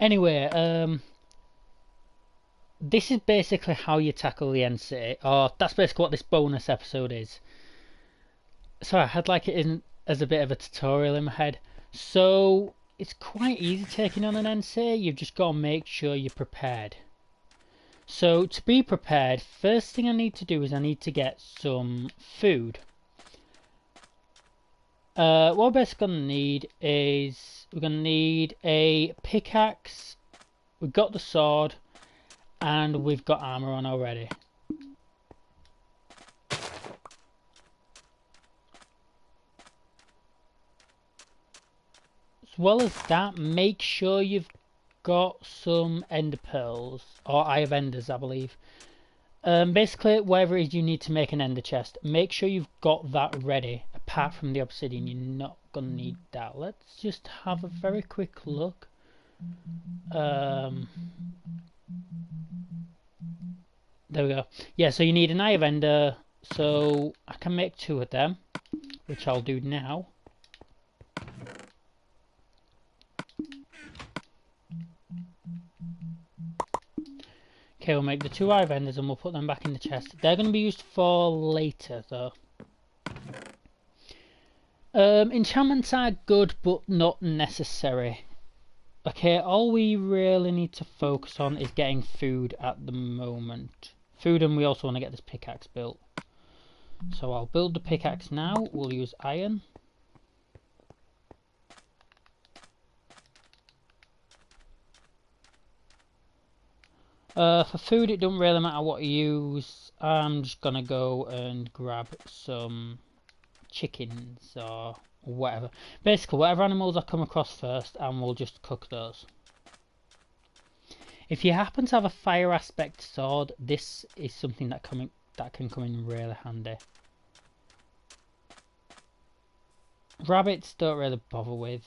Anyway, this is basically how you tackle the end city, or that's basically what this bonus episode is. So I had like it in as a bit of a tutorial in my head. So it's quite easy taking on an end city. You've just got to make sure you're prepared. So to be prepared, first thing I need to do is I need to get some food. What we're basically going to need is we're going to need a pickaxe. We've got the sword, and we've got armor on already. As well as that, make sure you've got some ender pearls, or eye of enders, I believe. Basically, whatever it is you need to make an ender chest, make sure you've got that ready. Apart from the obsidian, you're not gonna need that. Let's just have a very quick look. There we go. Yeah, so you need an eye of ender. So I can make 2 of them, which I'll do now. Okay, we'll make the 2 eye of enders and we'll put them back in the chest. They're going to be used for later, though. Enchantments are good, but not necessary. Okay, all we really need to focus on is getting food at the moment. Food, and we also want to get this pickaxe built. So I'll build the pickaxe now. We'll use iron. For food, it doesn't really matter what you use. I'm just gonna go and grab some chickens or whatever. Basically, whatever animals I come across first, and we'll just cook those. If you happen to have a fire aspect sword, this is something that can come in really handy. Rabbits don't really bother with.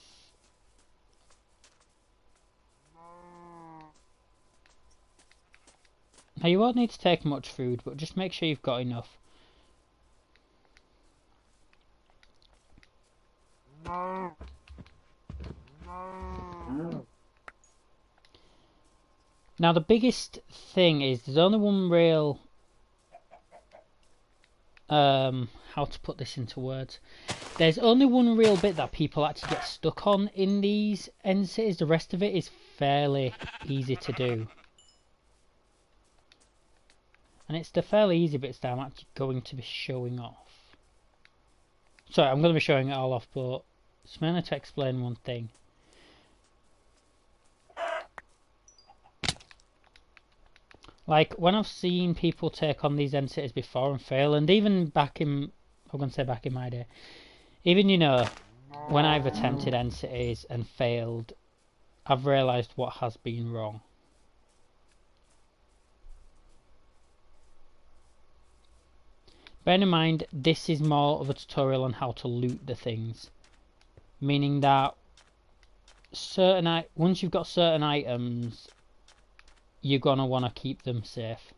Now you won't need to take much food, but just make sure you've got enough. Now the biggest thing is there's only one real how to put this into words. There's only one real bit that people actually get stuck on in these end cities. The rest of it is fairly easy to do. And it's the fairly easy bits that I'm actually going to be showing off. Sorry, I'm going to be showing it all off, but it's mainly to explain one thing. Like, when I've seen people take on these end cities before and fail, and even back in, I'm going to say back in my day, even, you know, when I've attempted end cities and failed, I've realised what has been wrong. Bear in mind, this is more of a tutorial on how to loot the things. Meaning that once you've got certain items, you're going to want to keep them safe.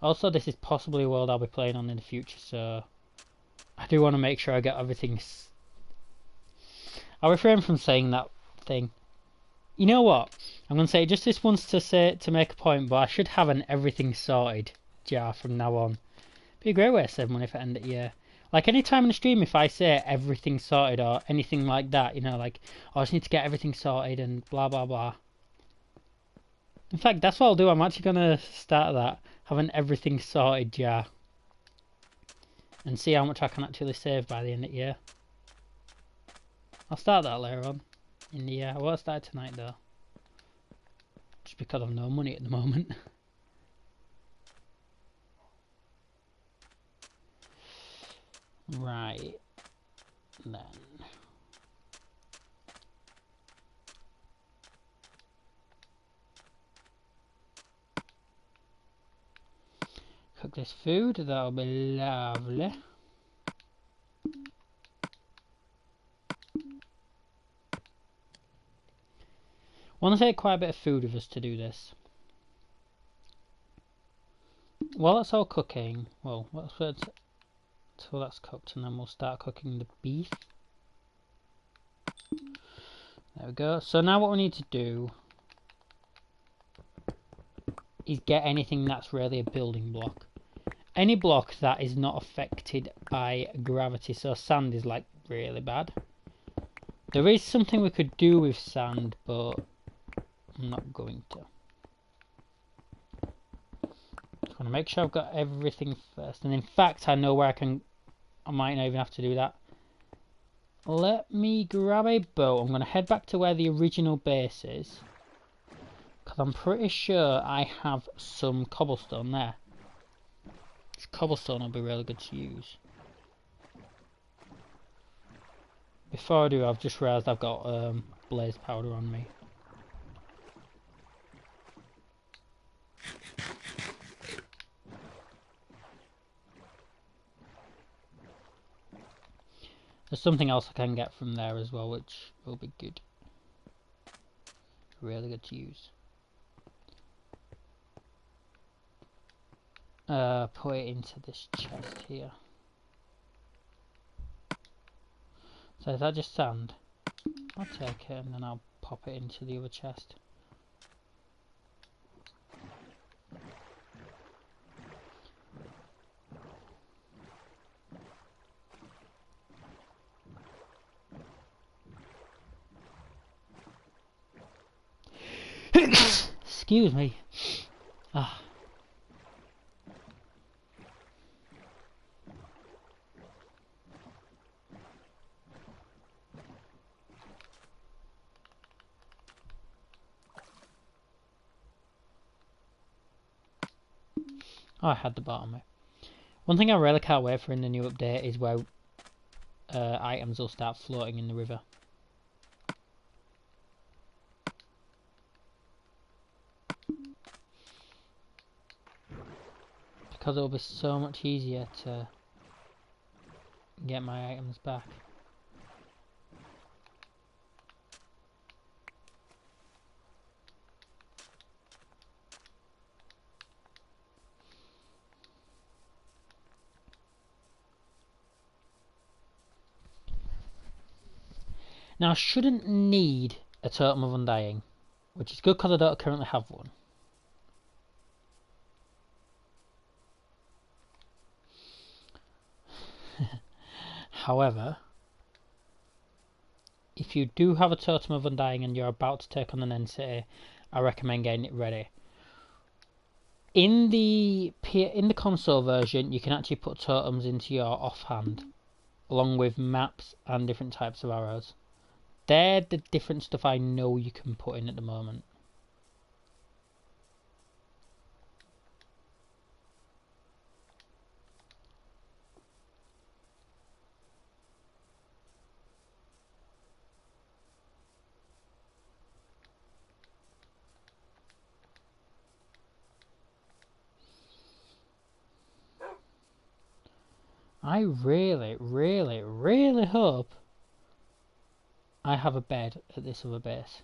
Also, this is possibly a world I'll be playing on in the future, so I do want to make sure I get everything. I'll refrain from saying that thing. You know what? I'm going to say just this once to make a point, but I should have an everything sorted jar from now on. Be a great way to save money for end of year. Like any time in the stream, if I say everything sorted or anything like that, you know, like, oh, I just need to get everything sorted and blah blah blah. In fact, that's what I'll do. I'm actually gonna start that, having everything sorted jar, and see how much I can actually save by the end of the year. I'll start that later on in the year. I won't start tonight though, just because I've no money at the moment. Right then. Cook this food, that'll be lovely. Want to take quite a bit of food with us to do this. While that's all cooking, well, let's wait till that's cooked and then we'll start cooking the beef. we go. So now what we need to do is get anything that's really a building block. Any block that is not affected by gravity. So sand is like really bad. There is something we could do with sand, but I'm not going to. Just want to make sure I've got everything first. And in fact, I know where I might not even have to do that. Let me grab a boat. I'm going to head back to where the original base is, because I'm pretty sure I have some cobblestone there. This cobblestone will be really good to use. Before I do, I've just realised I've got blaze powder on me. There's something else I can get from there as well, which will be good. Really good to use. Put it into this chest here. So is that just sand? I'll take it and then I'll pop it into the other chest. Excuse me. Ah. Oh, I had the bottom there. One thing I really can't wait for in the new update is where items will start floating in the river. Because it'll be so much easier to get my items back. Now I shouldn't need a Totem of Undying, which is good because I don't currently have one. However, if you do have a Totem of Undying and you're about to take on an end city, I recommend getting it ready. In the console version, you can actually put totems into your offhand, along with maps and different types of arrows. They're the different stuff I know you can put in at the moment. I really, really, really hope I have a bed at this other base.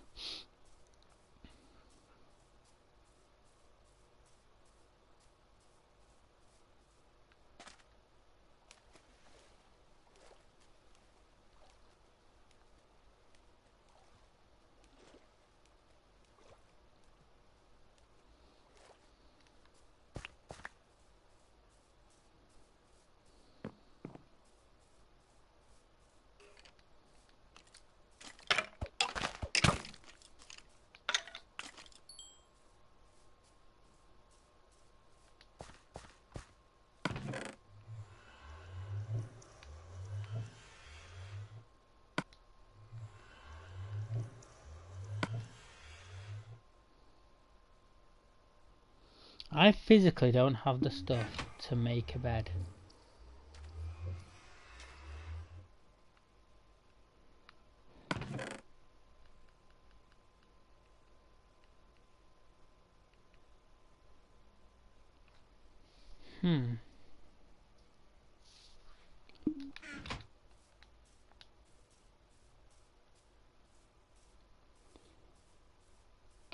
I physically don't have the stuff to make a bed.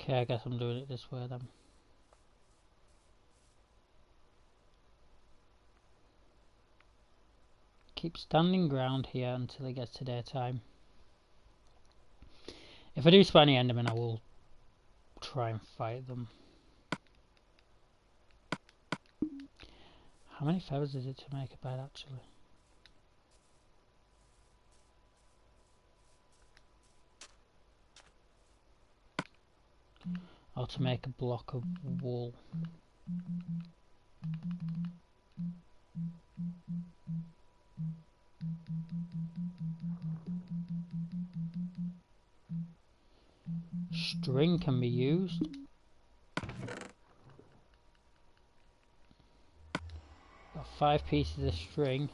Okay, I guess I'm doing it this way then. Keep standing ground here until it gets to daytime. If I do spot any Endermen, I will try and fight them. How many feathers is it to make a bed, actually? Or to make a block of wool. String can be used. Got 5 pieces of string,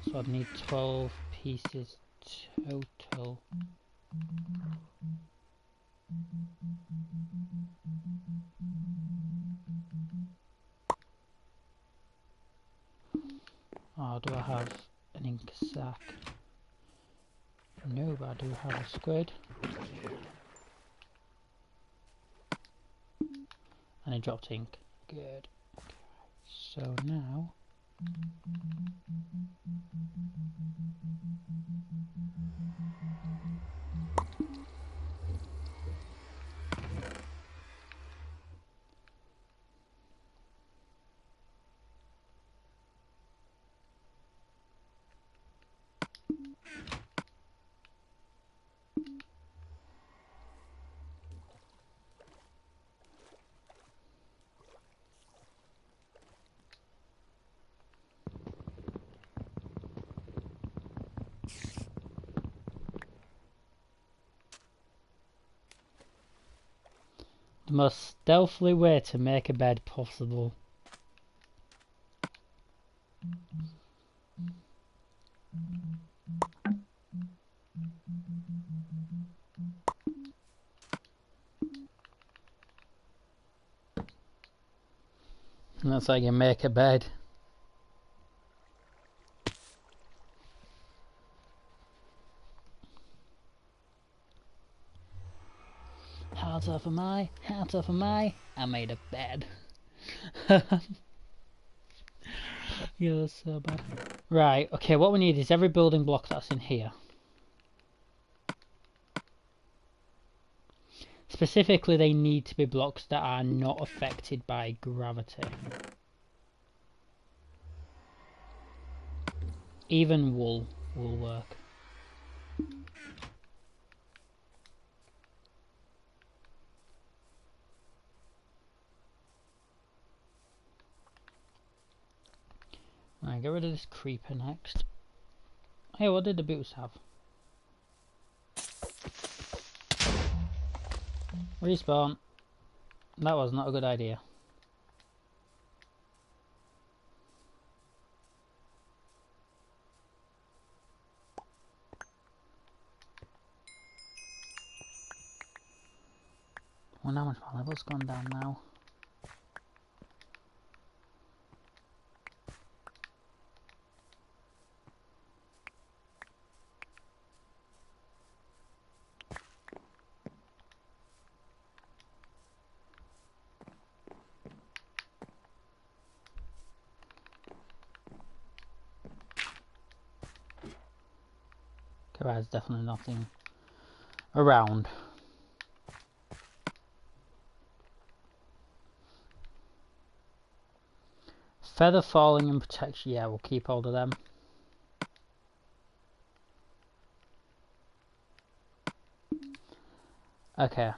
so I'd need 12 pieces total. Oh, do I have an ink sack? No, but I do have a squid. And I dropped ink. Good. Okay. So now... the most stealthily way to make a bed possible. And that's how you make a bed. How tough am I? How tough am I? I made a bed. You're so bad. Right, okay, what we need is every building block that's in here. Specifically, they need to be blocks that are not affected by gravity. Even wool will work. Right, get rid of this creeper next. Hey, what did the boots have? Respawn. That was not a good idea. I wonder how much my level's gone down now. Okay, there's definitely nothing around. Feather falling and protection, yeah, we'll keep hold of them. Okay.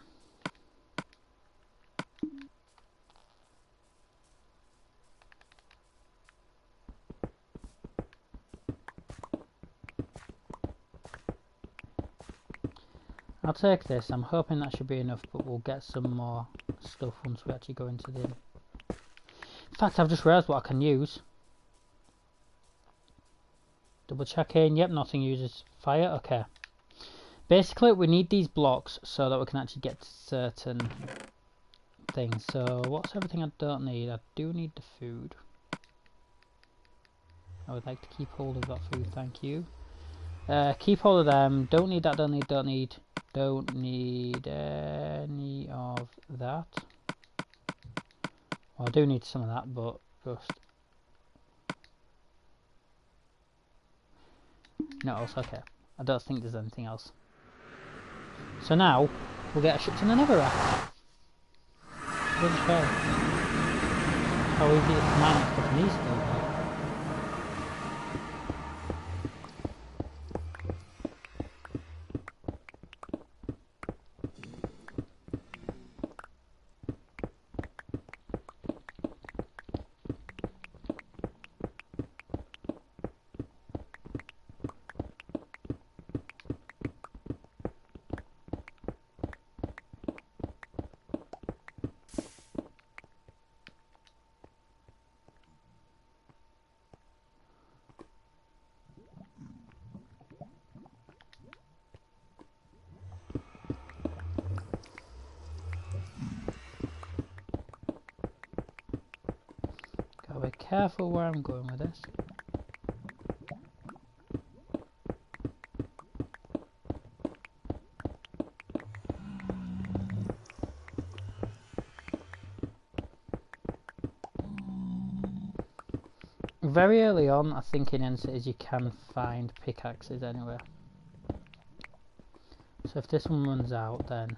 I'll take this, I'm hoping that should be enough, but we'll get some more stuff once we actually go into the... In fact, I've just realised what I can use. Double checking, yep, nothing uses fire, okay. Basically, we need these blocks so that we can actually get certain things. So, what's everything I don't need? I do need the food. I would like to keep hold of that food, thank you. Keep hold of them, don't need that, don't need any of that. Well, I do need some of that, but just... No else, okay. I don't think there's anything else. So now we'll get our ships in the Netherrack. Good show. How easy it is to mine stuff in these things. Gotta be careful where I'm going with this. Very early on, I think in End Cities you can find pickaxes anywhere. So if this one runs out, then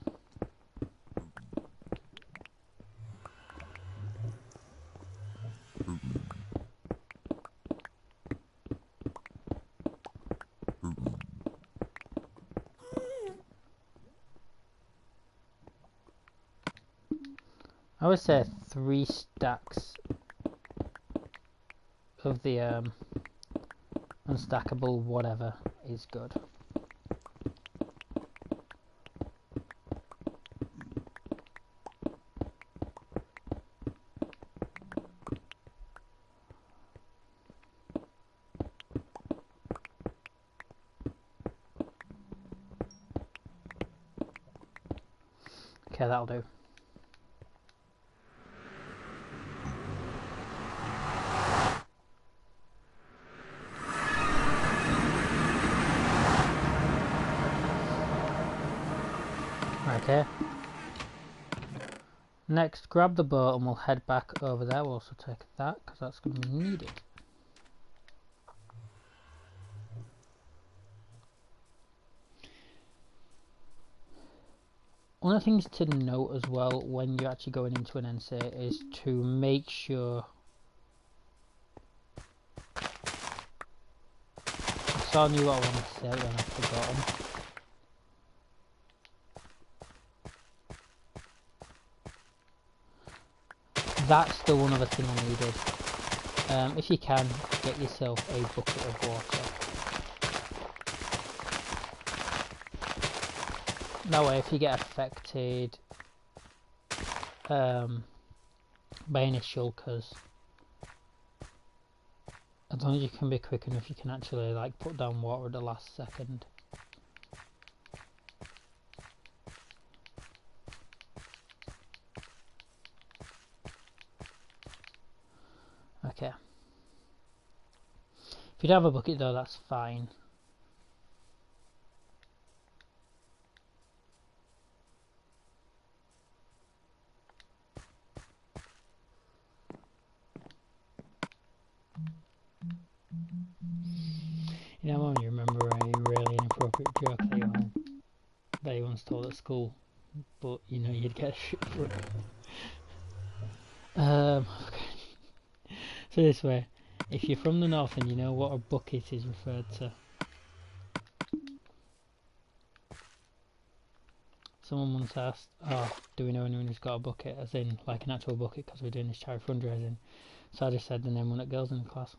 I would say 3 stacks of the unstackable whatever is good. Okay, that'll do. Right here. Next, grab the boat and we'll head back over there. We'll also take that because that's going to be needed. One of the things to note as well when you're actually going into an NC is to make sure. I saw knew what I wanted to say when I've forgotten. That's the one other thing I needed. If you can, get yourself a bucket of water. That way, if you get affected by any shulkers, as long as you can be quick enough, you can actually like put down water at the last second. Okay. If you don't have a bucket though, that's fine. You know, when you remember a really inappropriate joke that you once told at school, but you know you'd get shit for it. Okay. So this way, if you're from the north and you know what a bucket is referred to, someone once asked, "Oh, do we know anyone who's got a bucket?" As in, like an actual bucket, because we're doing this charity fundraising. So I just said the name one of the girls in the class.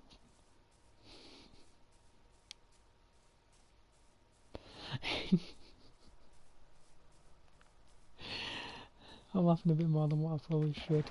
I'm laughing a bit more than what I probably should.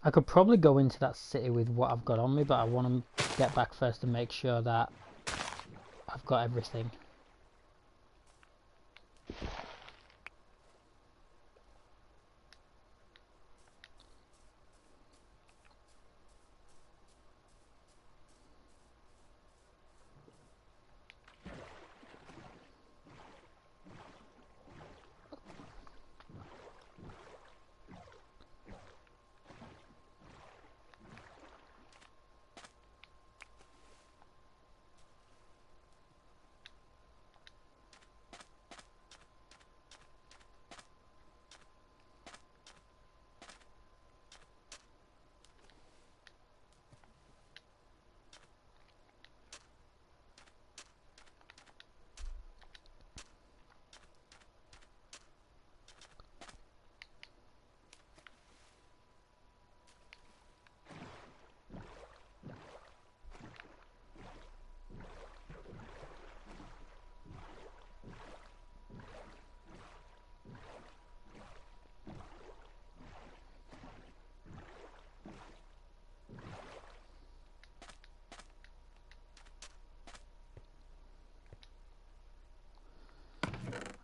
I could probably go into that city with what I've got on me, but I want to get back first and make sure that I've got everything.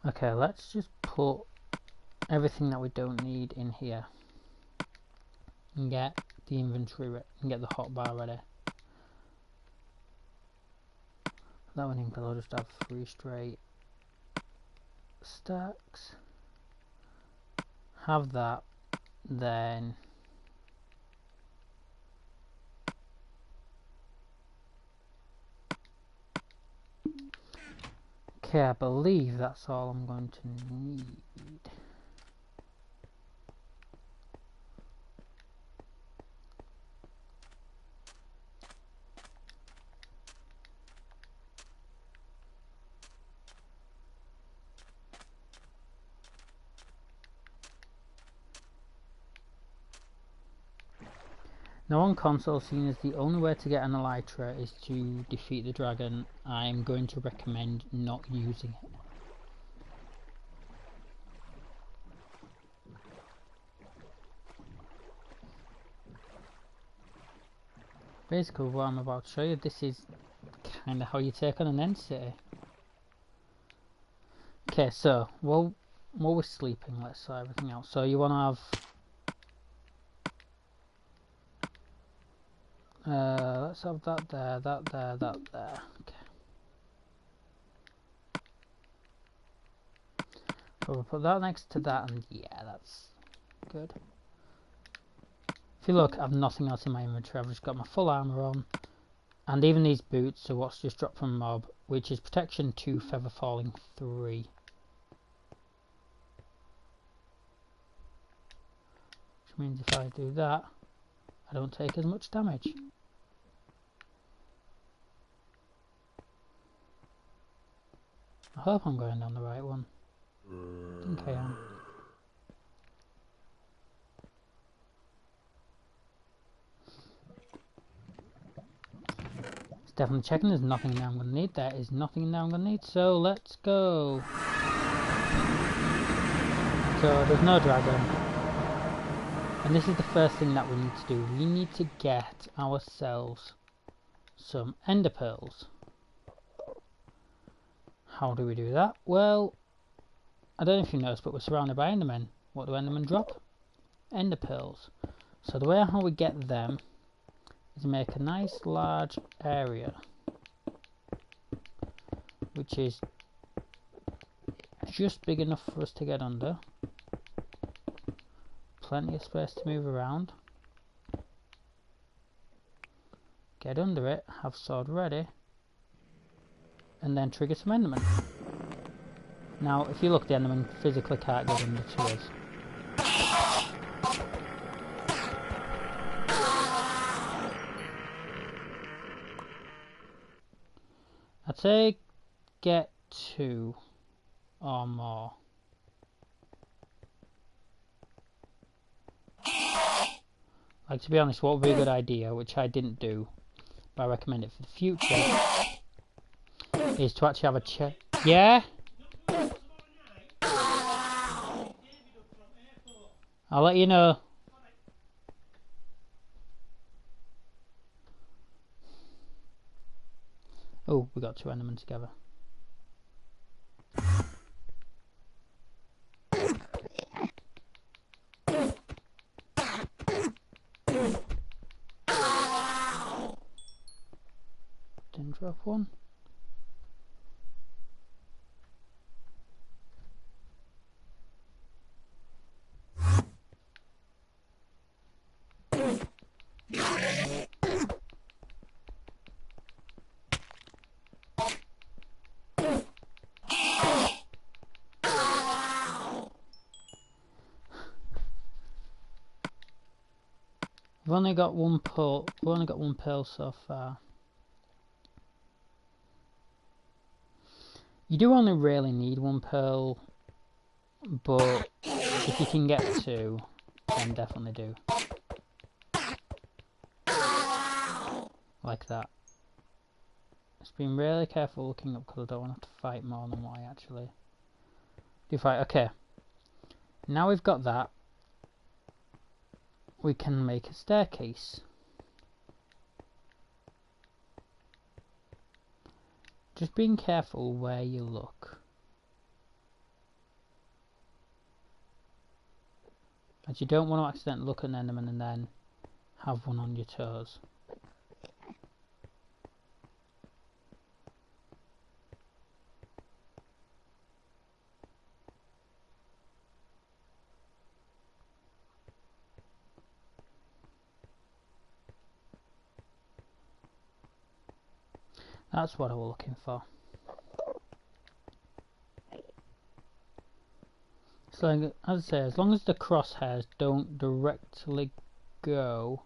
Okay, let's just put everything that we don't need in here and get the inventory ready and get the hotbar ready. That one in, because I'll just have 3 straight stacks. Have that, then okay, I believe that's all I'm going to need. Now on console, seeing as the only way to get an elytra is to defeat the dragon, I'm going to recommend not using it. Basically what I'm about to show you, this is kind of how you take on an end city. Okay, so while we're sleeping, let's sort everything out. So you want to have let's have that there, that there, that there. Okay. So we'll put that next to that, and yeah, that's good. If you look, I've nothing else in my inventory. I've just got my full armor on, and even these boots. So what's just dropped from mob, which is protection 2, feather falling 3. Which means if I do that, I don't take as much damage. I hope I'm going down the right one. I think I am. It's definitely checking. There's nothing there I'm going to need. There is nothing there I'm going to need. So let's go. So there's no dragon. And this is the first thing that we need to do. We need to get ourselves some ender pearls. How do we do that? Well, I don't know if you noticed, but we're surrounded by endermen. What do endermen drop? Ender pearls. So the way how we get them is make a nice large area, which is just big enough for us to get under. Plenty of space to move around. Get under it, have sword ready, and then trigger some endermen. Now, if you look, the enderman physically can't get under to us. I'd say get 2 or more. Like, to be honest, what would be a good idea, which I didn't do, but I recommend it for the future, is to actually have a check. Yeah? I'll let you know. Oh, we got two Endermen together. Didn't drop one. We've only got one pearl. We've only got one pearl so far. You do only really need one pearl, but if you can get two, then definitely do. Like that. Just being really careful looking up because I don't want to have to fight more than what I actually do fight. Okay. Now we've got that, we can make a staircase. Just being careful where you look. As you don't want to accidentally look at an enderman and then have one on your toes. That's what I was looking for. So, as I say, as long as the crosshairs don't directly go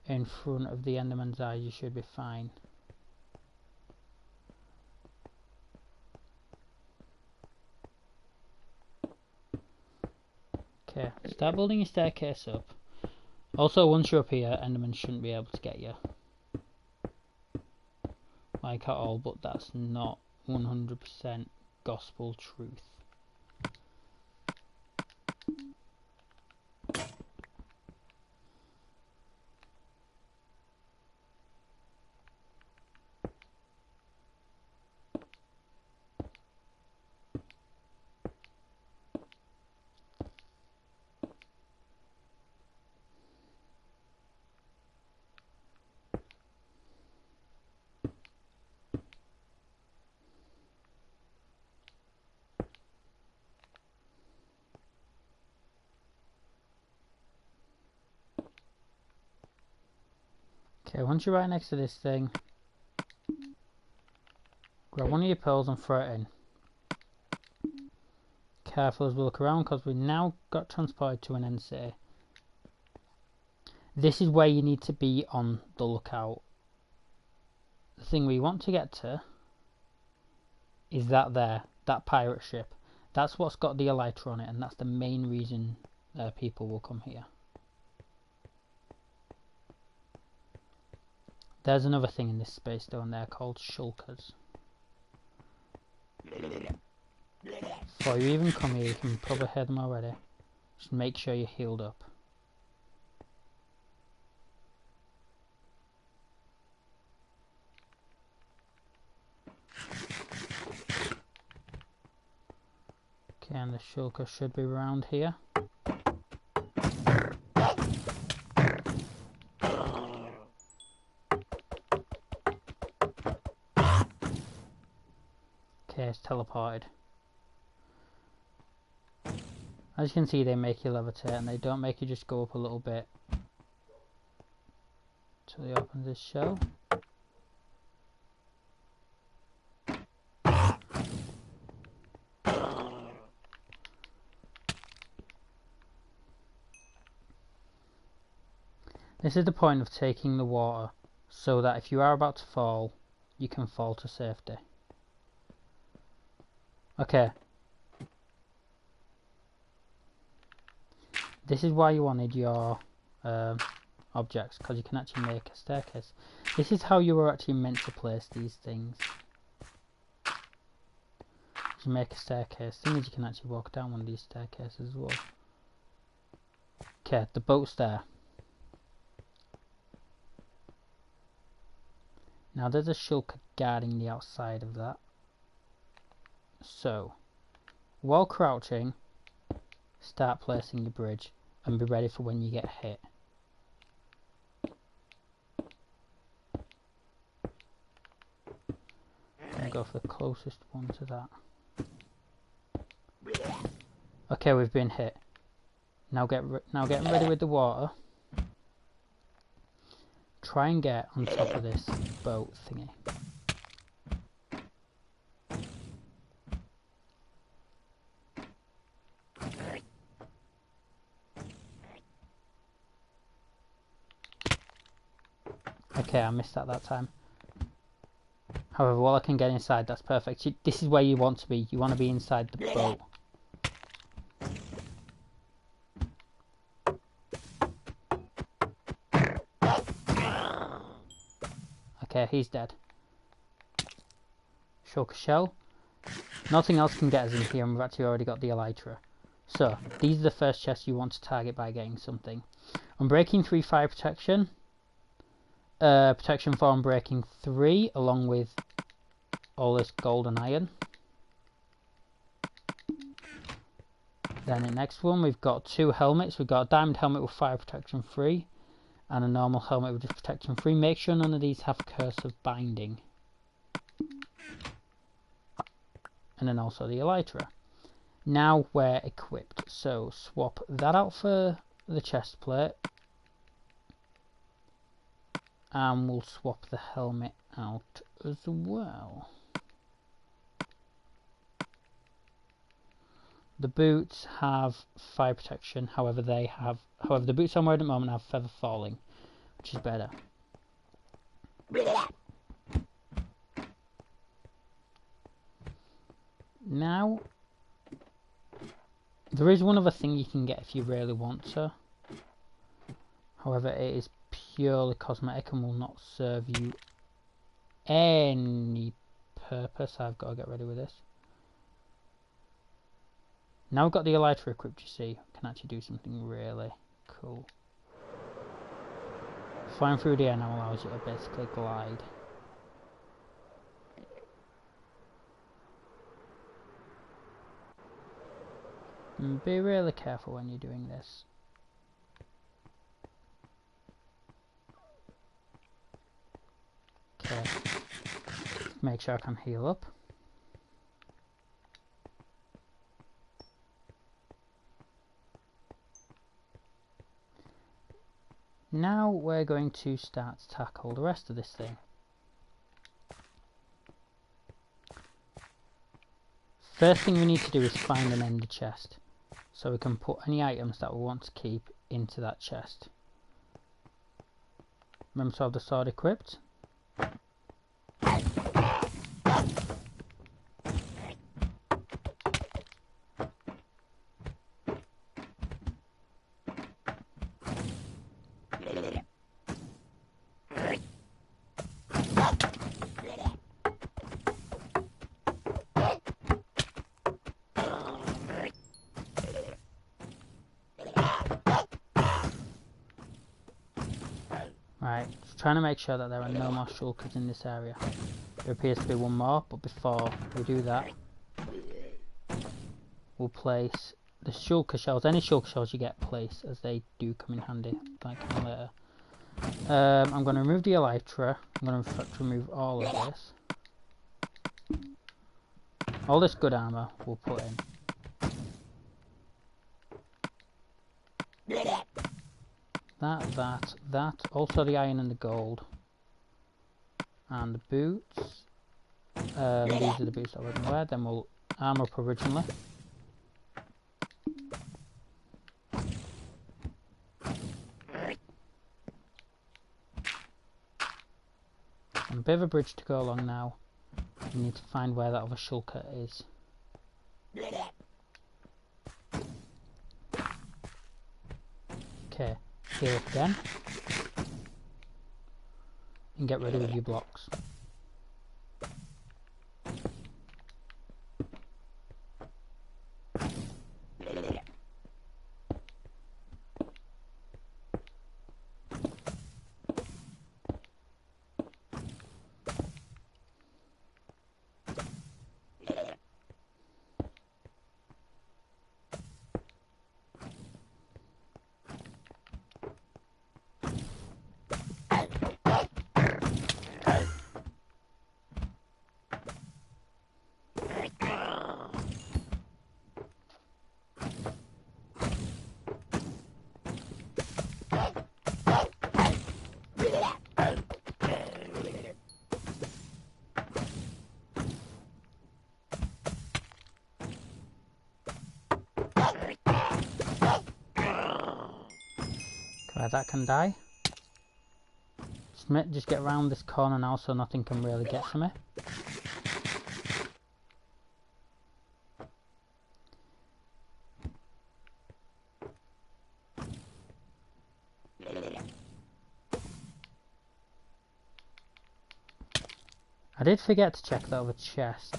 in front of the enderman's eyes, you should be fine. Okay, start building your staircase up. Also, once you're up here, endermen shouldn't be able to get you. Like at all, but that's not 100% gospel truth. Okay, once you're right next to this thing, grab one of your pearls and throw it in. Careful as we look around because we've now got transported to an end city. This is where you need to be on the lookout. The thing we want to get to is that there, that pirate ship. That's what's got the elytra on it, and that's the main reason people will come here. There's another thing in this space down there called shulkers. Before you even come here, you can probably hear them already. Just make sure you're healed up. Okay, and the shulker should be around here. Okay, it's teleported. As you can see, they make you levitate, and they don't make you just go up a little bit until he opens his shell. This is the point of taking the water, so that if you are about to fall, you can fall to safety. Okay. This is why you wanted your objects, because you can actually make a staircase. This is how you were actually meant to place these things. You make a staircase. Thing is, you can actually walk down one of these staircases as well. Okay, the boat's there. Now there's a shulker guarding the outside of that. So, while crouching, start placing your bridge and be ready for when you get hit. I'm go for the closest one to that. Okay, we've been hit. Now getting ready with the water. Try and get on top of this boat thingy. Okay, I missed that time. However, while I can get inside, that's perfect. This is where you want to be. You want to be inside the boat. Okay, he's dead. Shulker shell. Nothing else can get us in here, and we've actually already got the elytra. So, these are the first chests you want to target by getting something. Unbreaking 3 fire protection. Protection 4 unbreaking 3, along with all this gold and iron. Then the next one, we've got 2 helmets. We've got a diamond helmet with fire protection 3 and a normal helmet with just protection 3. Make sure none of these have curse of binding. And then also the elytra. Now we're equipped, so swap that out for the chest plate, and we'll swap the helmet out as well. The boots have fire protection, however the boots I'm wearing at the moment have feather falling, which is better. Now, there is one other thing you can get if you really want to. However, it is purely cosmetic and will not serve you any purpose. I've got to get ready with this. Now I've got the elytra equipped, you see, I can actually do something really cool. Flying through the air now allows you to basically glide. And be really careful when you're doing this. Okay, make sure I can heal up. Now we're going to start to tackle the rest of this thing. First thing we need to do is find an ender chest, so we can put any items that we want to keep into that chest. Remember to have the sword equipped. Right, just trying to make sure that there are no more shulkers in this area. There appears to be one more, but before we do that, we'll place the shulker shells. Any shulker shells you get, place, as they do come in handy, like later. I'm going to remove the elytra. I'm going to remove all of this. All this good armor we'll put in. That. Also the iron and the gold. And the boots. These are the boots that we're going to wear. Then we'll armor up originally. And a bit of a bridge to go along now. We need to find where that other shulker is. Okay, heal up again. And get ready with your blocks. Right, that can die. Just get around this corner now so nothing can really get to me. I did forget to check that other chest.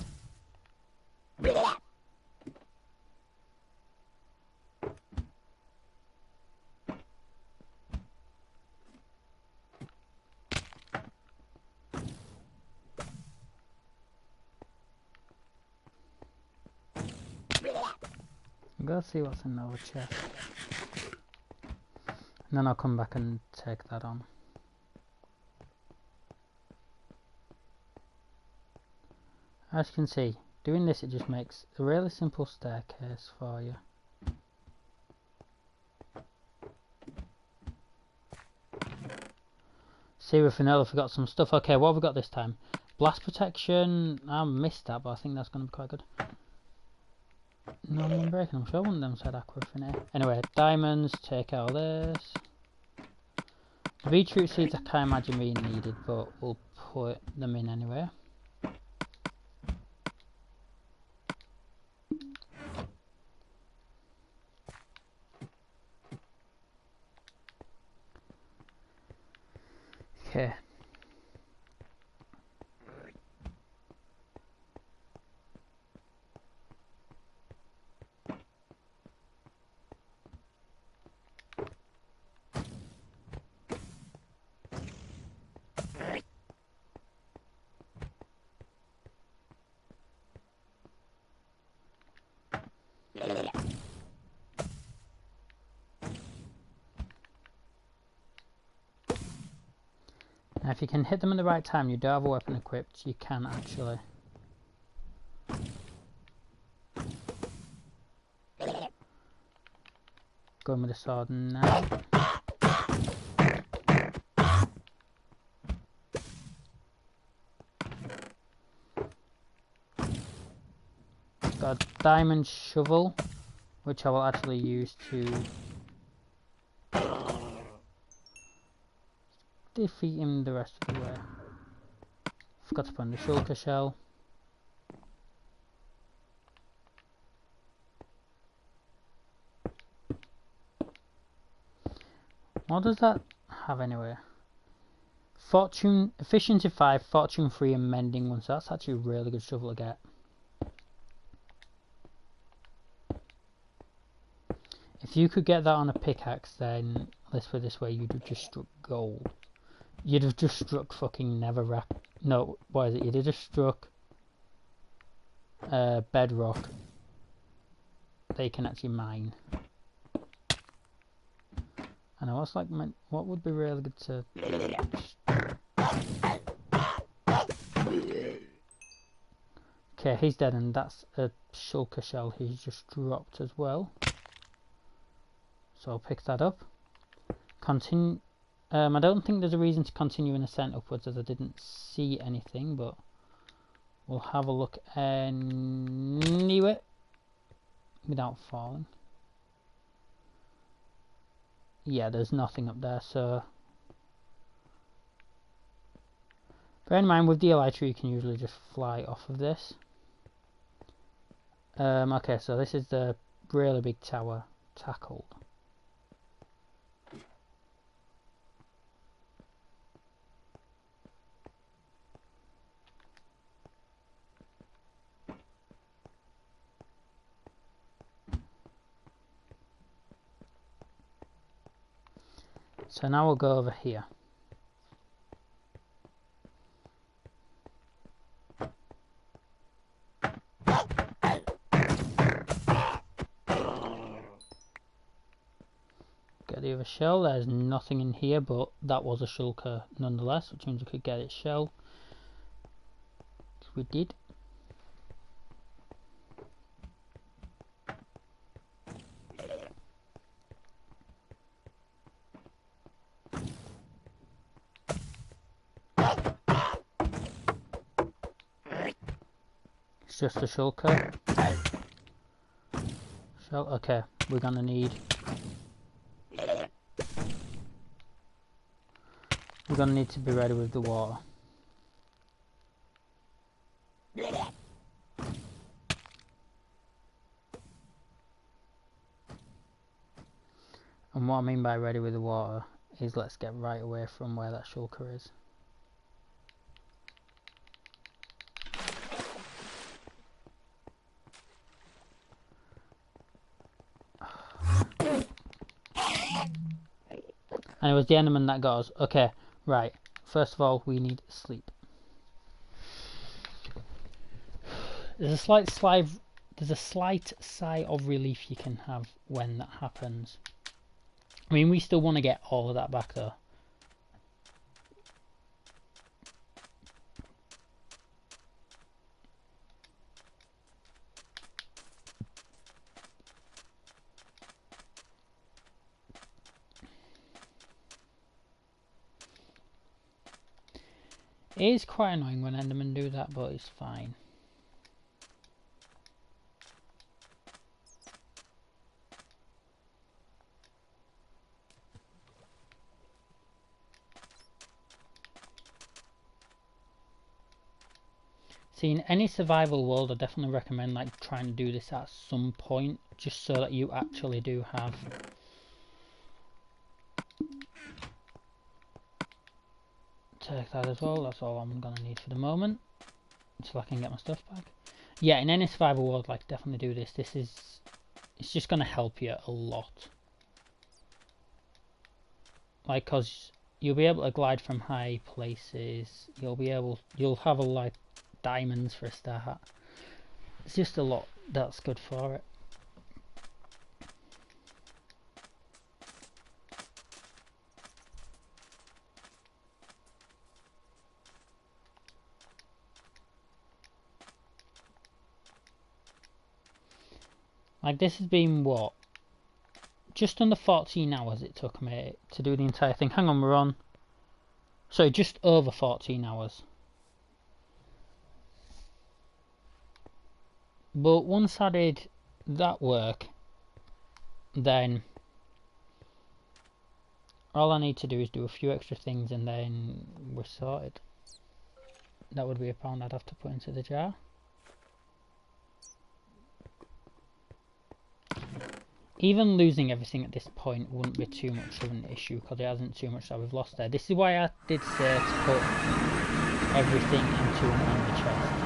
I'm gonna see what's in the other chest. And then I'll come back and take that on. As you can see, doing this, it just makes a really simple staircase for you. See, we finally forgot some stuff. Okay, what have we got this time? Blast protection. I missed that, but I think that's going to be quite good. No, I'm breaking. I'm sure one of them said aquafinity. Anyway, diamonds. Take out this. The beetroot seeds I can't imagine being needed, but we'll put them in anyway. Okay. Now if you can hit them at the right time, you do have a weapon equipped, you can actually. Going with the sword now. Got a diamond shovel, which I will actually use to defeat him the rest of the way. Forgot to put in the shulker shell. What does that have anyway? Fortune, efficiency 5, fortune 3 and mending 1, so that's actually a really good shovel to get. If you could get that on a pickaxe, then let's put it this way, you'd have just struck gold. You'd have just struck fucking netherrack. No, what is it? You'd have just struck bedrock that you can actually mine. I know what's like. What would be really good to? Okay, he's dead, and that's a shulker shell he's just dropped as well. So I'll pick that up. Continue. I don't think there's a reason to continue an ascent upwards, as I didn't see anything, but we'll have a look anyway without falling. Yeah, there's nothing up there, so bear in mind with the elytra you can usually just fly off of this. Okay, so this is the really big tower tackled. So now we'll go over here. Get the other shell. There's nothing in here, but that was a shulker nonetheless, which means we could get its shell. Which we did. Just a shulker. Shell. Okay, we're gonna need We're gonna need to be ready with the water. And what I mean by ready with the water is let's get right away from where that shulker is. And it was the Enderman that got us. Okay, right. First of all, we need sleep. There's a slight sigh of relief you can have when that happens. I mean, we still want to get all of that back though. It is quite annoying when Endermen do that, but it's fine. See, in any survival world, I definitely recommend like trying to do this at some point, just so that you actually do have take that as well. That's all I'm gonna need for the moment, so I can get my stuff back. Yeah, in any survival world, like definitely do this. It's just gonna help you a lot. Like, cause you'll be able to glide from high places. You'll have a like diamonds for a start. It's just a lot that's good for it. Like this has been what? Just under 14 hours it took me to do the entire thing. Hang on, we're on. So just over 14 hours. But once I did that work, then all I need to do is do a few extra things and then we're sorted. That would be a pound I'd have to put into the jar. Even losing everything at this point wouldn't be too much of an issue because it hasn't too much that we've lost there. This is why I did say to put everything into an ender chest.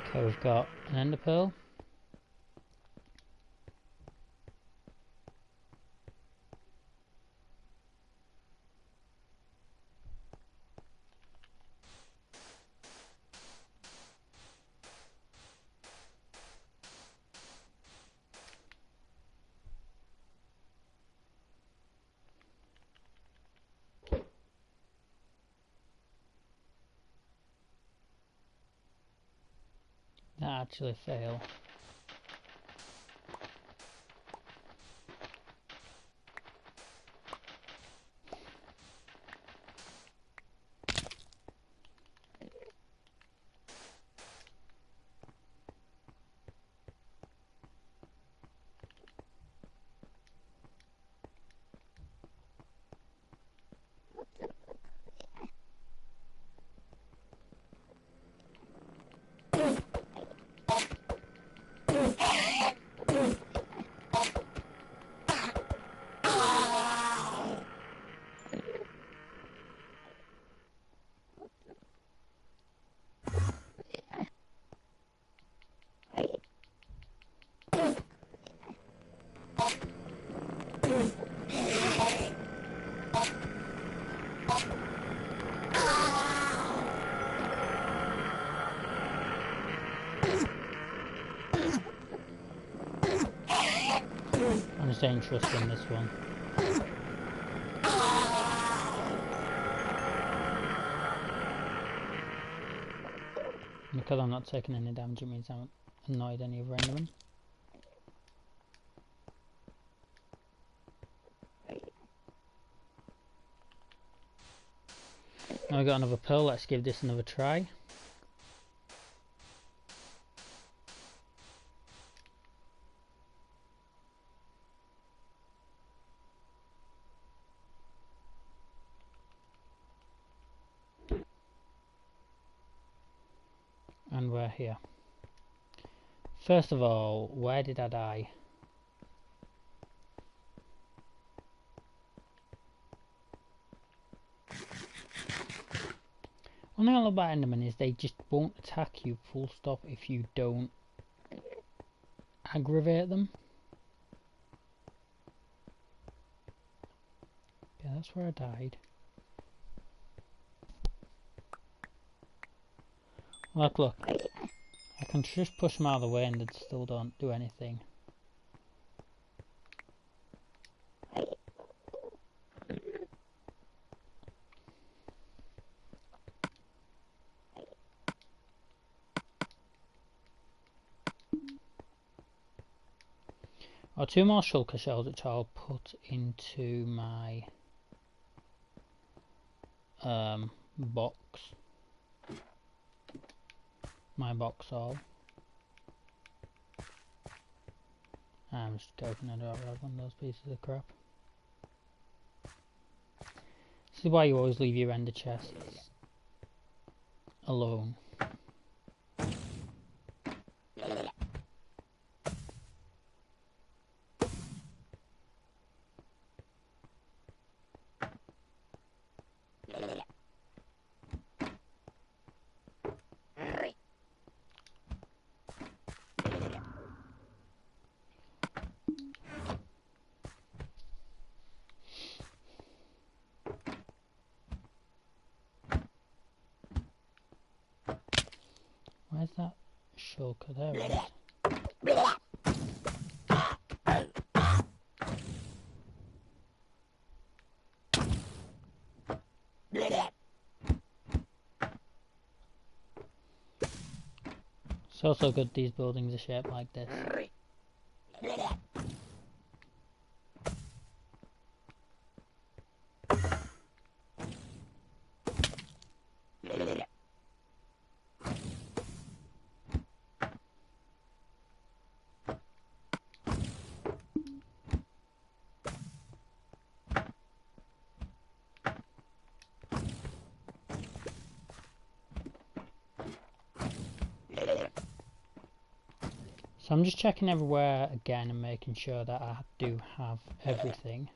Okay, we've got an ender pearl. That actually failed. I'm staying trusting in this one. Because I'm not taking any damage, it means I haven't annoyed any of Endermen. Now we got another pearl, let's give this another try. And we're here. First of all, where did I die? One thing I love about Endermen is they just won't attack you full stop if you don't aggravate them. Yeah, that's where I died. Look, I can just push them out of the way and they still don't do anything. Oh, 2 more shulker shells which I'll put into my box. My box all. I'm just joking, I don't have one of those pieces of crap. This is why you always leave your ender chests alone. Where's that shulker? There it is. It's also good these buildings are shaped like this. So I'm just checking everywhere again and making sure that I do have everything.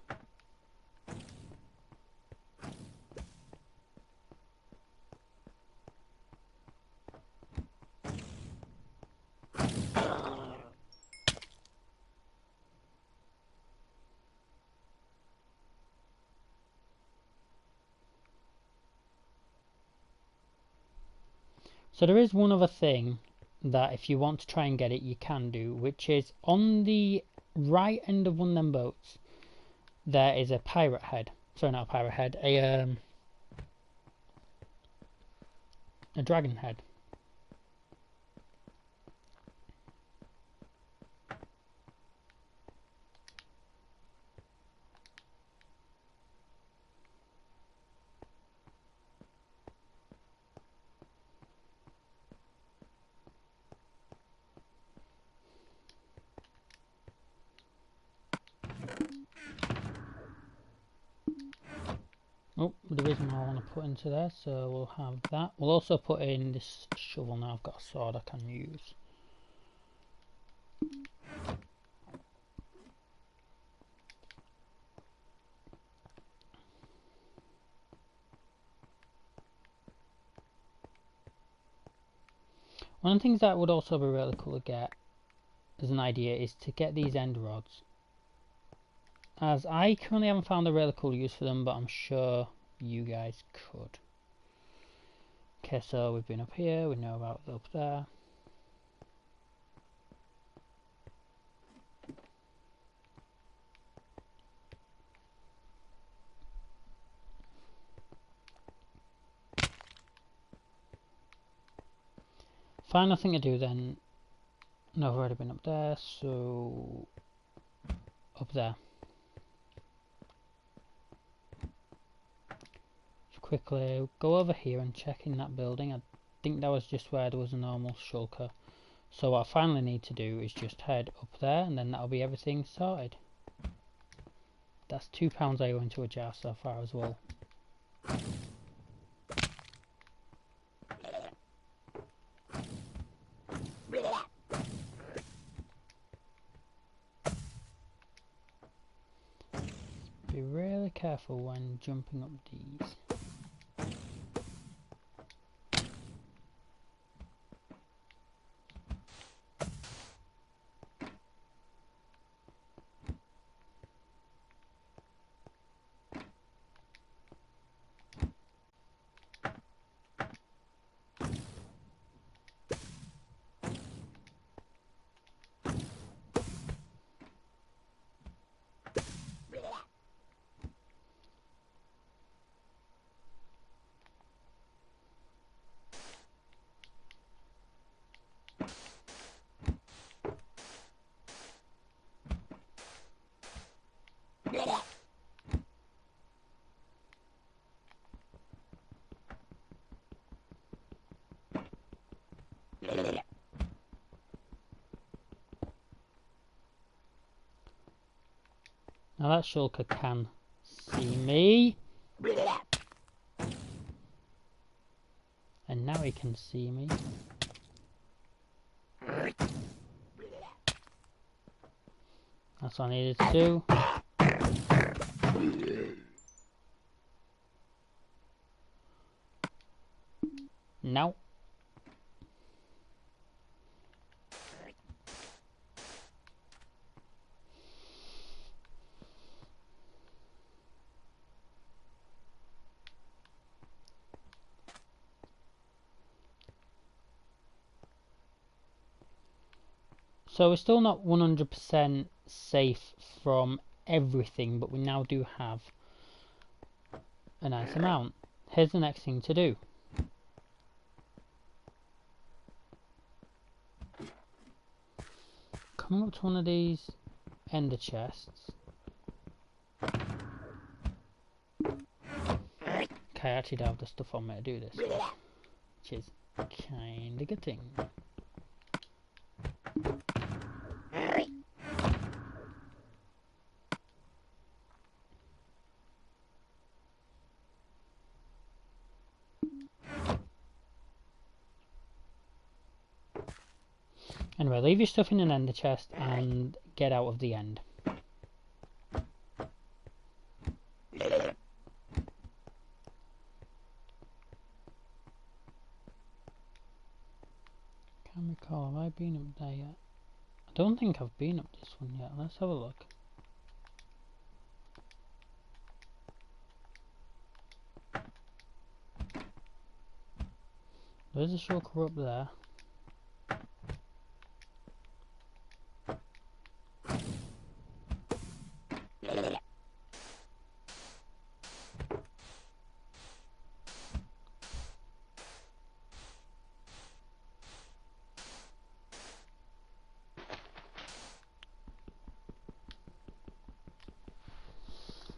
So there is one other thing that if you want to try and get it you can do, which is on the right end of one of them boats there is a pirate head. Sorry, not a pirate head, a dragon head. Oh, there is more I want to put into there, so we'll have that. We'll also put in this shovel now. I've got a sword I can use. One of the things that would also be really cool to get as an idea is to get these end rods. As I currently haven't found a really cool use for them, but I'm sure you guys could. Okay, so we've been up here, we know about up there. Final thing to do then. No, I've already been up there, so up there. Just quickly go over here and check in that building. I think that was just where there was a normal shulker. So what I finally need to do is just head up there, and then that'll be everything sorted. That's £2 I go into a jar so far as well. Be really careful when jumping up these. Now that shulker can see me. And now he can see me. That's what I needed to do. Now. So we're still not 100% safe from everything, but we now do have a nice amount. Here's the next thing to do. Coming up to one of these ender chests. Okay, I actually don't have the stuff on me to do this, which is kinda good thing. Anyway, leave your stuff in an ender chest and get out of the end. Can't recall, have I been up there yet? I don't think I've been up this one yet. Let's have a look. There's a shulker up there.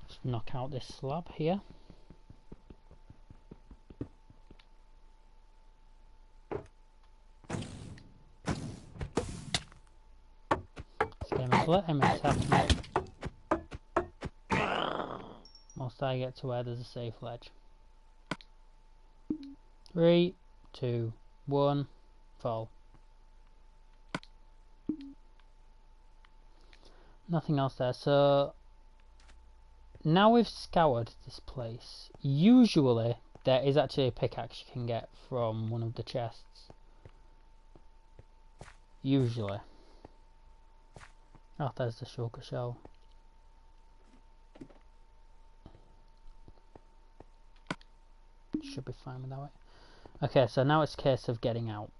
Just knock out this slab here. Let him attack me. Whilst I get to where there's a safe ledge. 3, 2, 1, fall. Nothing else there, so now we've scoured this place. Usually there is actually a pickaxe you can get from one of the chests. Usually. Oh, there's the shulker shell. Should be fine without it. Okay, so now it's a case of getting out.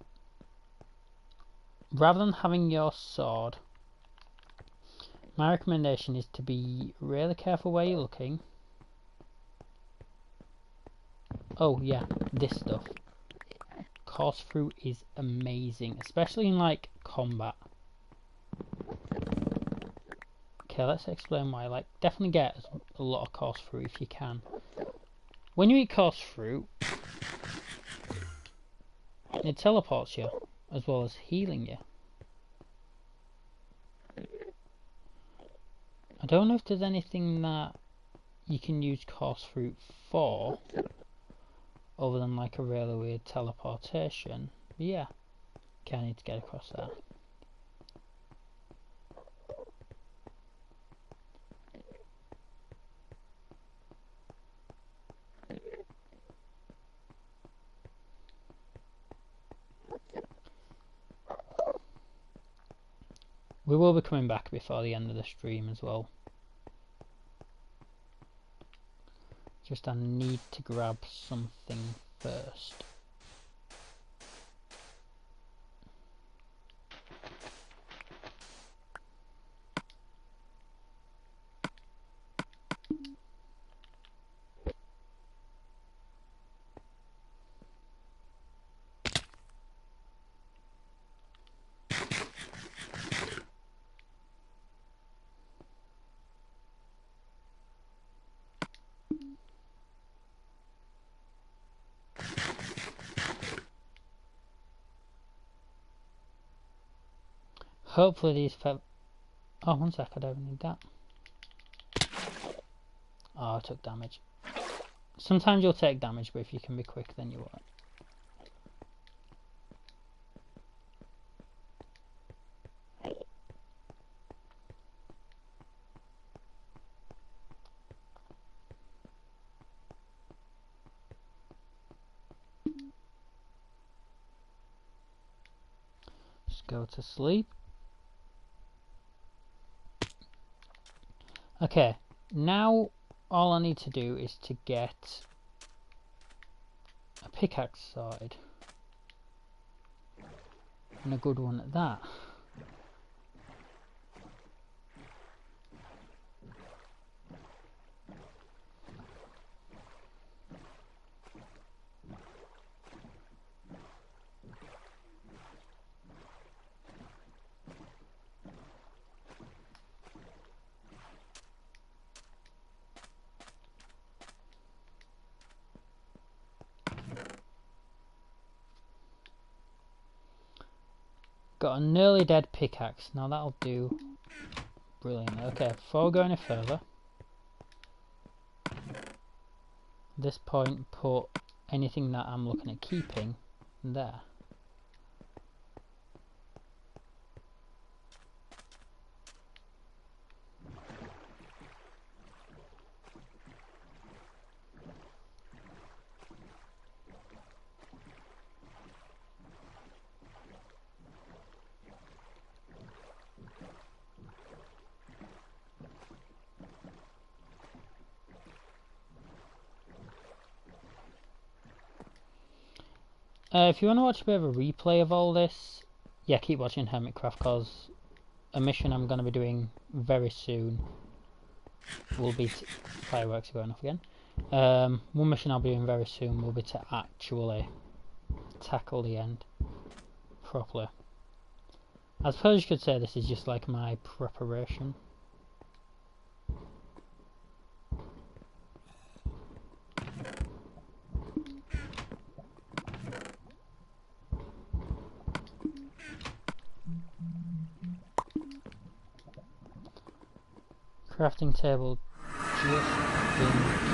Rather than having your sword, my recommendation is to be really careful where you're looking. Oh yeah, this stuff. course fruit is amazing, especially in like combat. Okay, let's explain why. Like, definitely get a lot of course fruit if you can. When you eat course fruit, it teleports you, as well as healing you. I don't know if there's anything that you can use course fruit for, other than like a really weird teleportation. But yeah, okay, I need to get across there. We will be coming back before the end of the stream as well. Just I need to grab something first. Hopefully these oh, one sec, I don't need that. Oh, I took damage. Sometimes you'll take damage, but if you can be quick, then you won't. Just go to sleep. Okay, now all I need to do is to get a pickaxe sorted. And a good one at that. Got a nearly dead pickaxe. Now that'll do. Brilliant. Okay, before we go any further, at this point put anything that I'm looking at keeping there. If you want to watch a bit of a replay of all this, yeah, keep watching Hermitcraft, because a mission I'm going to be doing very soon will be fireworks are going off again. One mission I'll be doing very soon will be to actually tackle the end properly. I suppose you could say this is just like my preparation. Crafting table just been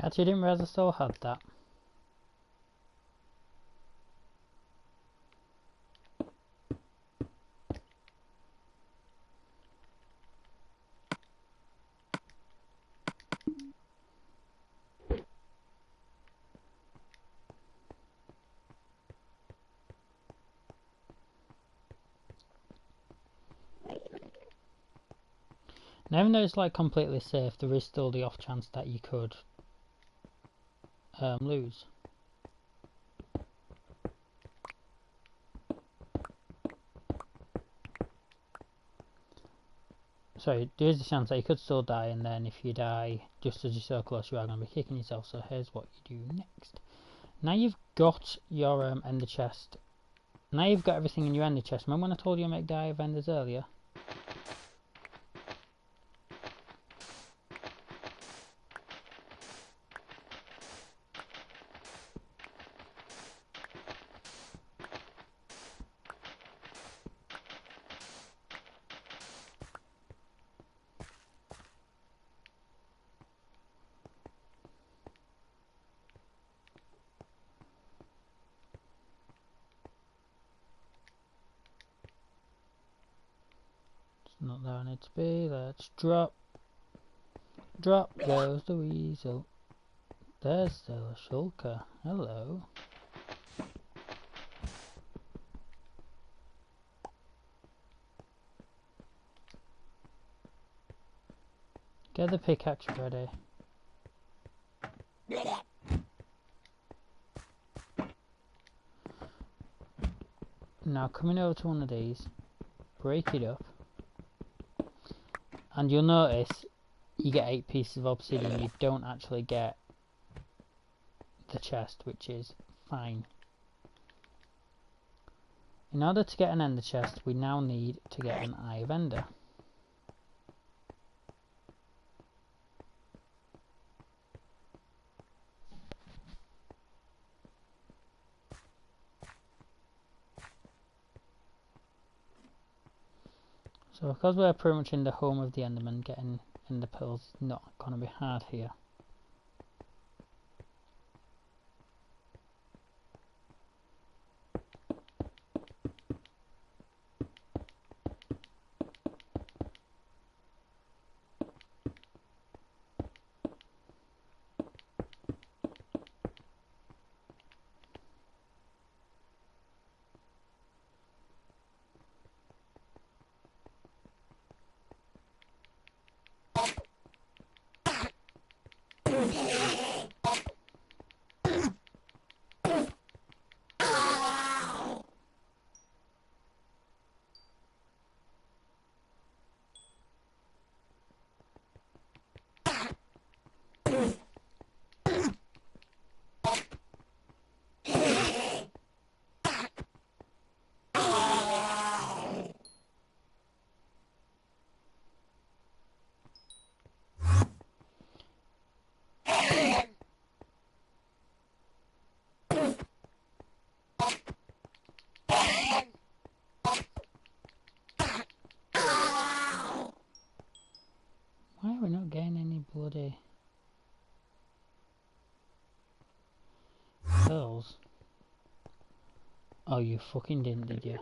I actually didn't realise I still had that. And even though it's like completely safe, there is still the off chance that you could lose. Sorry, there is a chance that you could still die, and then if you die just as you're so close, you are going to be kicking yourself. So here's what you do next. Now you've got your ender chest. Now you've got everything in your ender chest. Remember when I told you to make die of enders earlier? Not there I need to be. Let's drop. Drop goes the weasel. There's still a shulker. Hello. Get the pickaxe ready. Now coming over to one of these, break it up. And you'll notice you get 8 pieces of obsidian, you don't actually get the chest, which is fine. In order to get an ender chest, we now need to get an eye of ender. So because we're pretty much in the home of the enderman, getting ender pearls is not going to be hard here. Why are we not getting any bloody pearls? Oh, you fucking didn't, did you?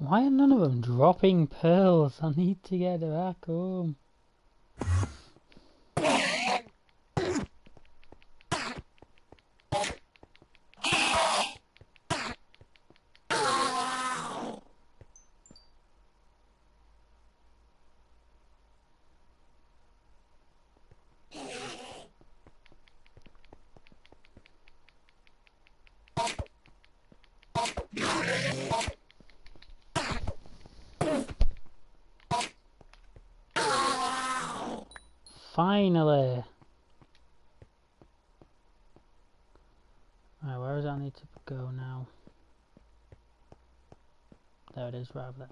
Why are none of them dropping pearls? I need to get back home. finally. Alright, where does that need to go now? There it is, right over there.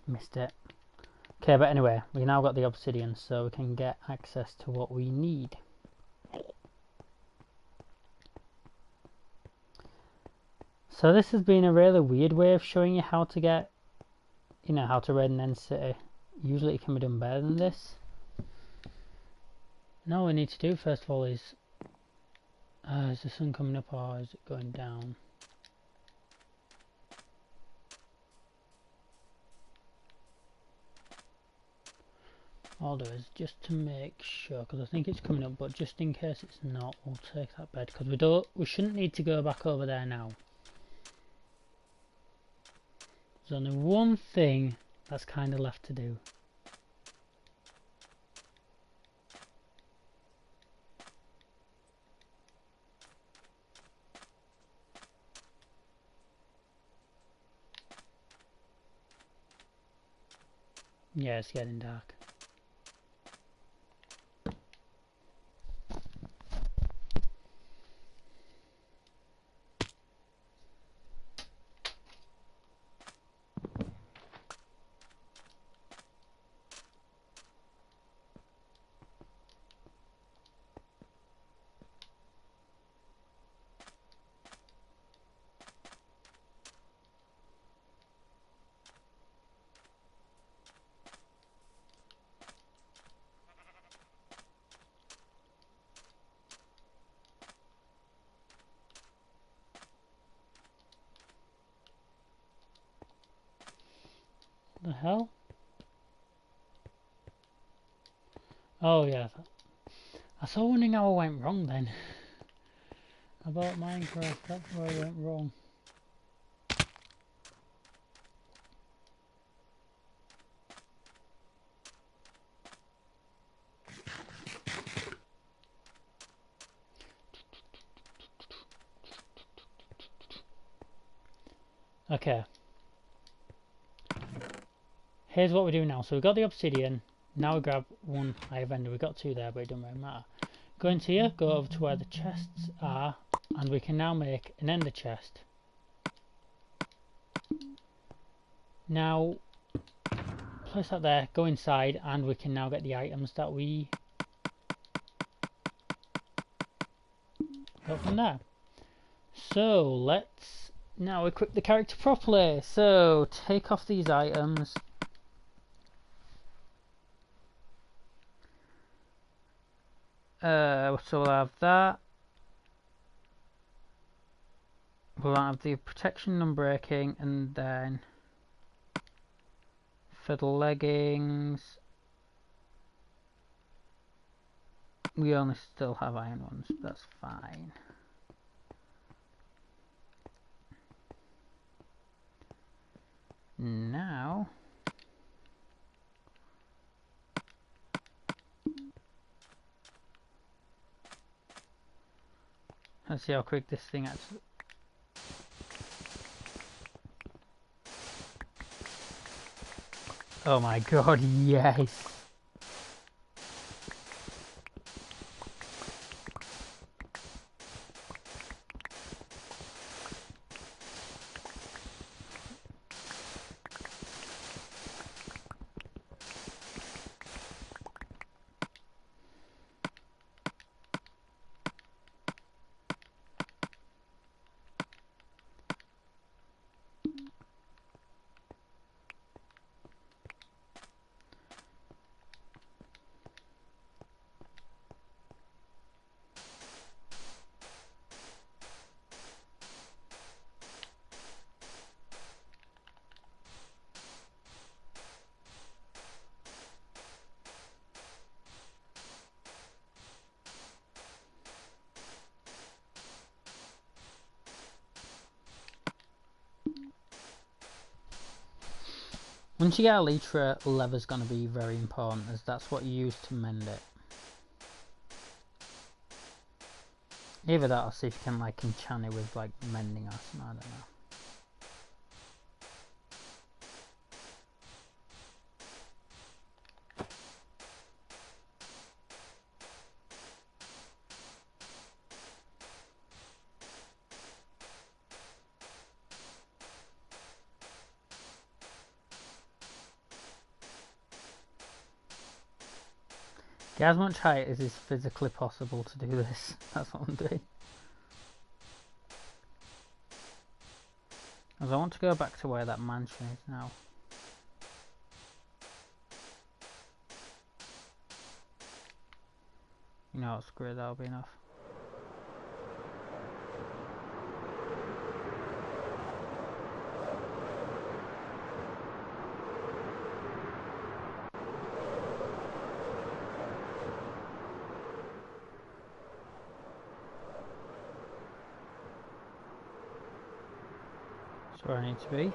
Missed it. Okay, but anyway, we now got the obsidian, so we can get access to what we need. So this has been a really weird way of showing you how to get, you know, how to raid an end city. Usually it can be done better than this. And all we need to do first of all is the sun coming up or is it going down? All I'll do is just to make sure, because I think it's coming up, but just in case it's not, we'll take that bed, because we shouldn't need to go back over there now. There's only one thing that's kind of left to do. Yeah, it's getting dark. The hell? Oh yeah, I was wondering how I went wrong then. About Minecraft, that's where I went wrong. Okay. Here's what we do now. So we've got the obsidian. Now we grab one iron vendor. We've got two there, but it doesn't really matter. Go into here, go over to where the chests are, and we can now make an ender chest. Now, place that there, go inside, and we can now get the items that we got from there. So, let's now equip the character properly. So, take off these items. So we'll have that. We'll have the protection and unbreaking, and then for the leggings, we only still have iron ones. That's fine. Now, let's see how quick this thing actually. Oh my god, yes! Once you get elytra, leather's going to be very important, as that's what you use to mend it. Either that or see if you can like enchant it with like mending or something, I don't know. Get as much height as is physically possible to do this. That's what I'm doing. As I want to go back to where that mansion is now. You know what, screw it, that'll be enough. That's where I need to be.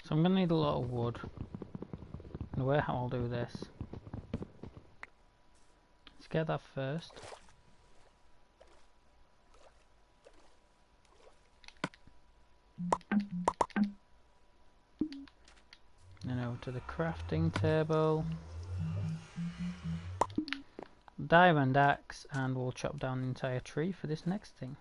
So I'm going to need a lot of wood. And the way how I'll do this, let's get that first. Then over to the crafting table. Diamond axe, and we'll chop down the entire tree for this next thing.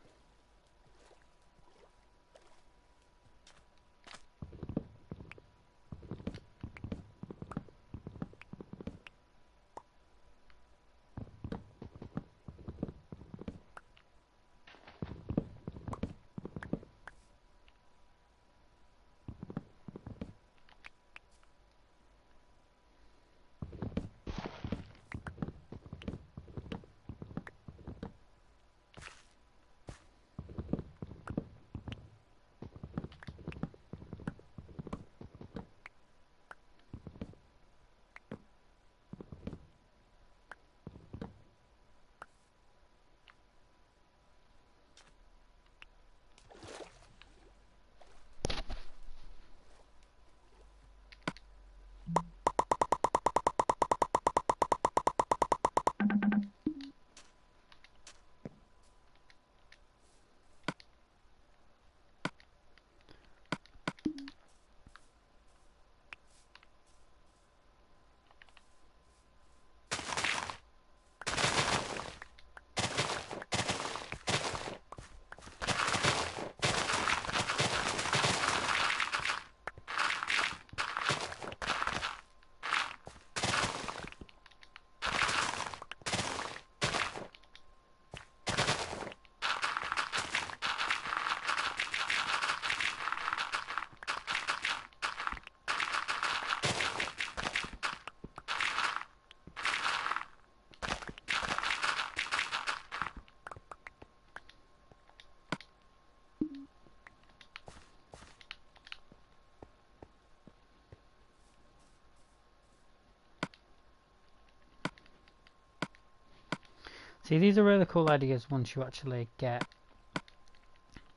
See, these are really cool ideas once you actually get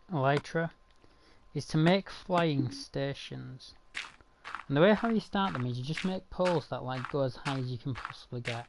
elytra, is to make flying stations. And the way how you start them is you just make poles that like go as high as you can possibly get.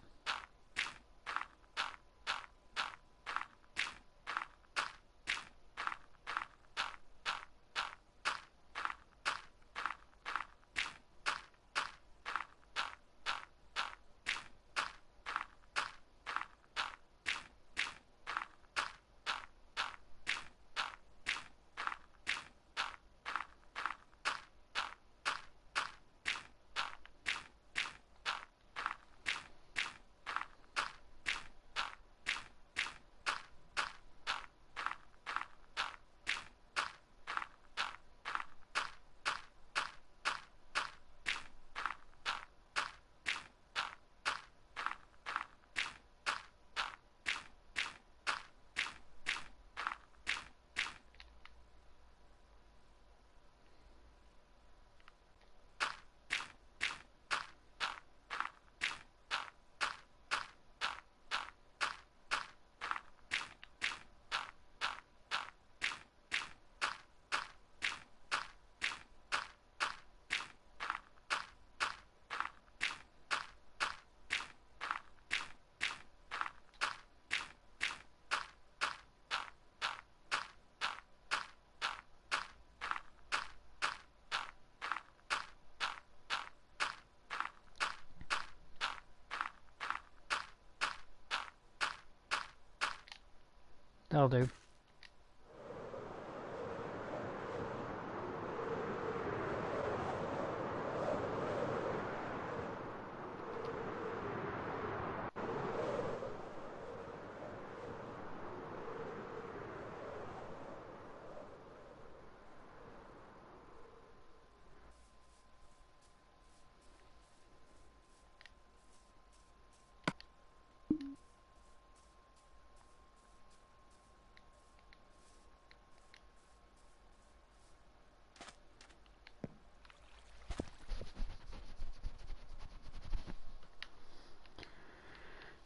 That'll do.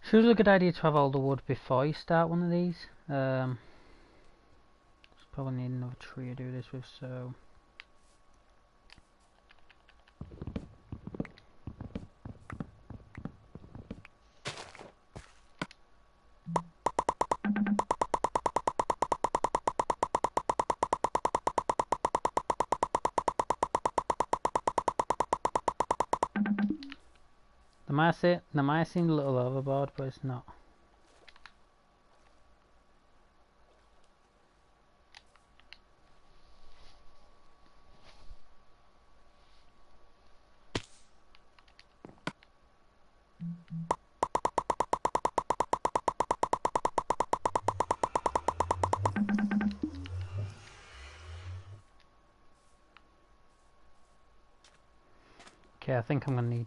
Sure, it's a good idea to have all the wood before you start one of these. Just probably need another tree to do this with, so. That might seem a little overboard, but it's not. Okay, I think I'm gonna need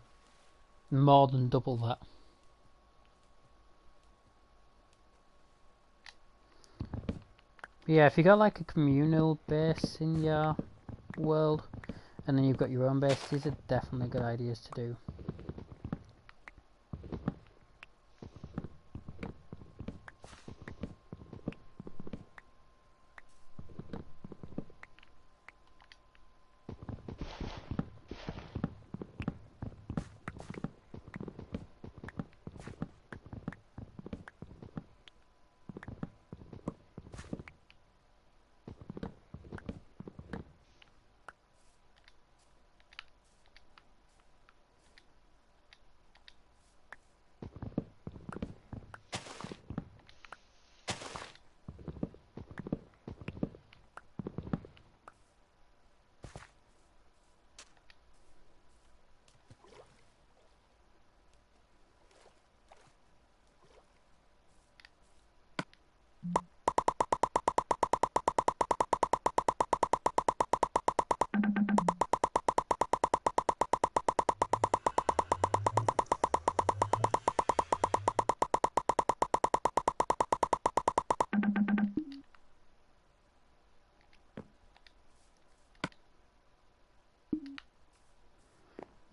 more than double that. Yeah, if you got like a communal base in your world, and then you've got your own base, these are definitely good ideas to do.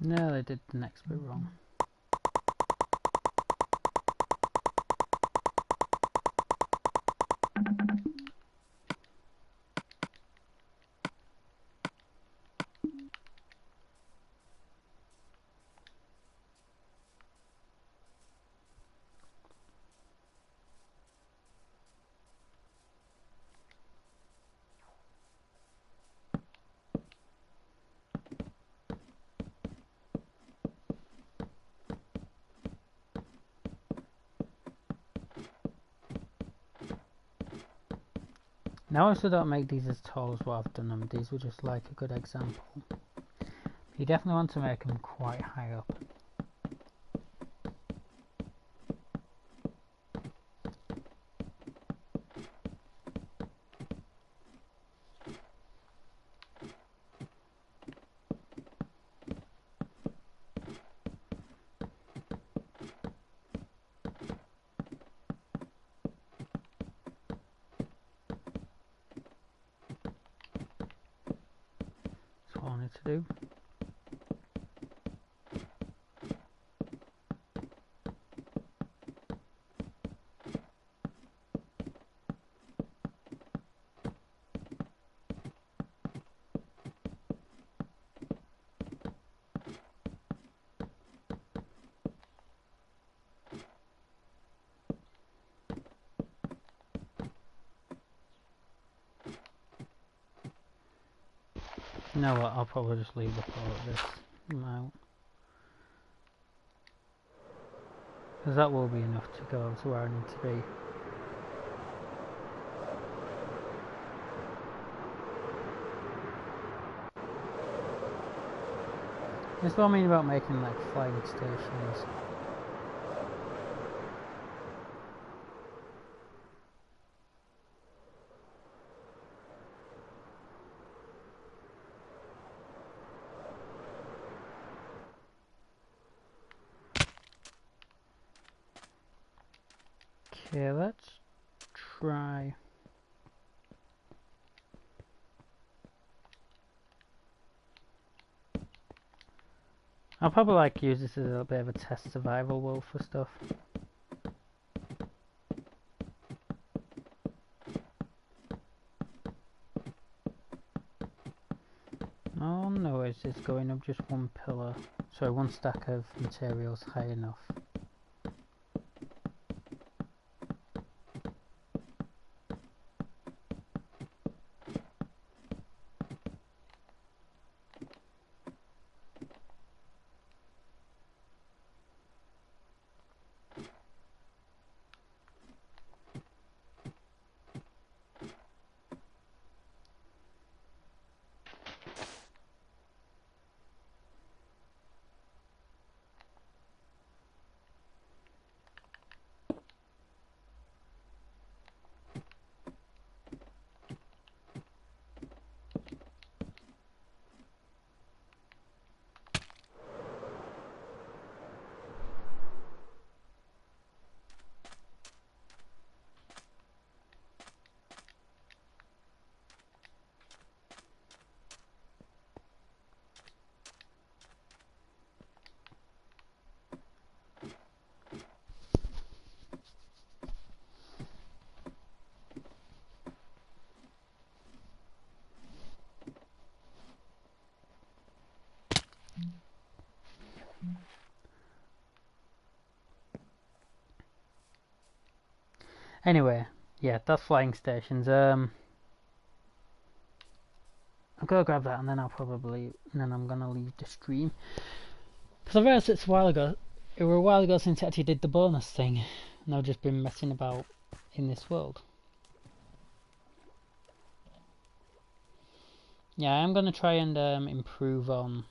No, they did the next bit wrong. Now I also don't make these as tall as what I've done them. These were just like a good example. You definitely want to make them quite high up. That's what I need to do. You know what, I'll probably just leave the floor at this amount. Because that will be enough to go to where I need to be. That's what I mean about making like flying stations. Okay, let's try. I'll probably like use this as a little bit of a test survival world for stuff. Oh no, is this going up just one pillar? Sorry, one stack of materials high enough? Anyway, yeah, that's flying stations. I'm gonna grab that and then I'm gonna leave the stream. Because I realised it were a while ago since I actually did the bonus thing. And I've just been messing about in this world. Yeah, I'm gonna try and improve on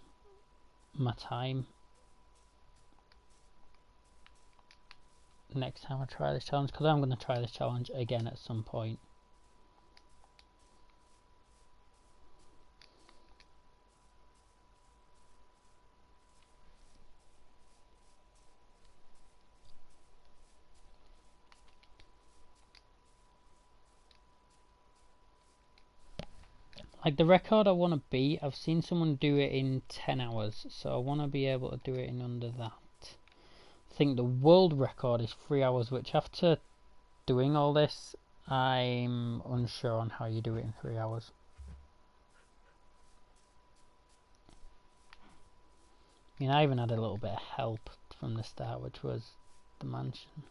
my time next time I try this challenge, because I'm going to try this challenge again at some point. Like the record I want to beat, I've seen someone do it in 10 hours, so I want to be able to do it in under that. I think the world record is 3 hours, which after doing all this, I'm unsure on how you do it in 3 hours. I mean, I even had a little bit of help from the start, which was the mansion.